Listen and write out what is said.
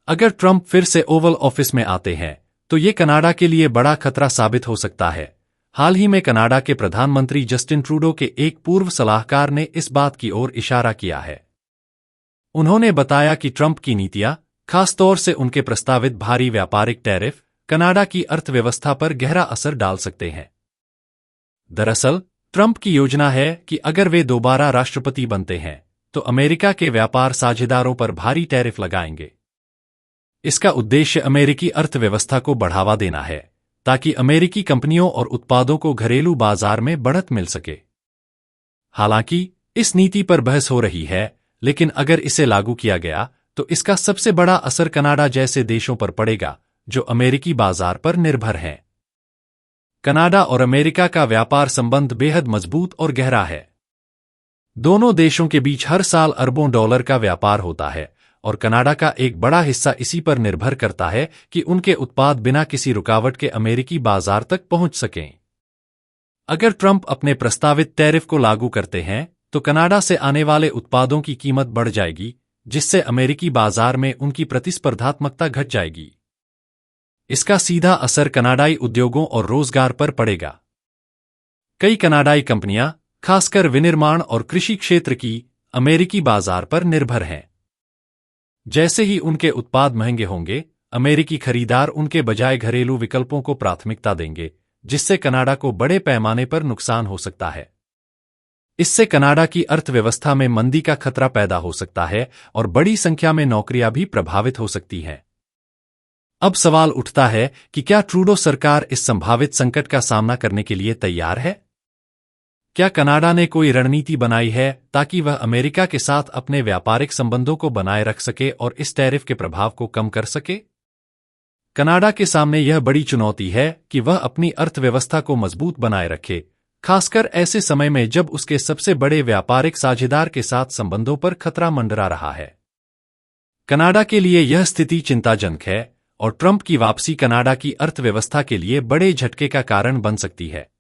अगर ट्रंप फिर से ओवल ऑफिस में आते हैं तो ये कनाडा के लिए बड़ा खतरा साबित हो सकता है। हाल ही में कनाडा के प्रधानमंत्री जस्टिन ट्रूडो के एक पूर्व सलाहकार ने इस बात की ओर इशारा किया है। उन्होंने बताया कि ट्रंप की नीतियां, खासतौर से उनके प्रस्तावित भारी व्यापारिक टैरिफ, कनाडा की अर्थव्यवस्था पर गहरा असर डाल सकते हैं। दरअसल, ट्रंप की योजना है कि अगर वे दोबारा राष्ट्रपति बनते हैं तो अमेरिका के व्यापार साझेदारों पर भारी टैरिफ लगाएंगे। इसका उद्देश्य अमेरिकी अर्थव्यवस्था को बढ़ावा देना है ताकि अमेरिकी कंपनियों और उत्पादों को घरेलू बाजार में बढ़त मिल सके। हालांकि इस नीति पर बहस हो रही है, लेकिन अगर इसे लागू किया गया तो इसका सबसे बड़ा असर कनाडा जैसे देशों पर पड़ेगा जो अमेरिकी बाजार पर निर्भर हैं। कनाडा और अमेरिका का व्यापार संबंध बेहद मजबूत और गहरा है। दोनों देशों के बीच हर साल अरबों डॉलर का व्यापार होता है और कनाडा का एक बड़ा हिस्सा इसी पर निर्भर करता है कि उनके उत्पाद बिना किसी रुकावट के अमेरिकी बाजार तक पहुंच सकें। अगर ट्रंप अपने प्रस्तावित टैरिफ को लागू करते हैं तो कनाडा से आने वाले उत्पादों की कीमत बढ़ जाएगी, जिससे अमेरिकी बाजार में उनकी प्रतिस्पर्धात्मकता घट जाएगी। इसका सीधा असर कनाडाई उद्योगों और रोजगार पर पड़ेगा। कई कनाडाई कंपनियां, खासकर विनिर्माण और कृषि क्षेत्र की, अमेरिकी बाजार पर निर्भर हैं। जैसे ही उनके उत्पाद महंगे होंगे, अमेरिकी खरीदार उनके बजाय घरेलू विकल्पों को प्राथमिकता देंगे, जिससे कनाडा को बड़े पैमाने पर नुकसान हो सकता है। इससे कनाडा की अर्थव्यवस्था में मंदी का खतरा पैदा हो सकता है और बड़ी संख्या में नौकरियां भी प्रभावित हो सकती हैं। अब सवाल उठता है कि क्या ट्रूडो सरकार इस संभावित संकट का सामना करने के लिए तैयार है? क्या कनाडा ने कोई रणनीति बनाई है ताकि वह अमेरिका के साथ अपने व्यापारिक संबंधों को बनाए रख सके और इस टैरिफ के प्रभाव को कम कर सके? कनाडा के सामने यह बड़ी चुनौती है कि वह अपनी अर्थव्यवस्था को मजबूत बनाए रखे, खासकर ऐसे समय में जब उसके सबसे बड़े व्यापारिक साझेदार के साथ संबंधों पर खतरा मंडरा रहा है। कनाडा के लिए यह स्थिति चिंताजनक है और ट्रंप की वापसी कनाडा की अर्थव्यवस्था के लिए बड़े झटके का कारण बन सकती है।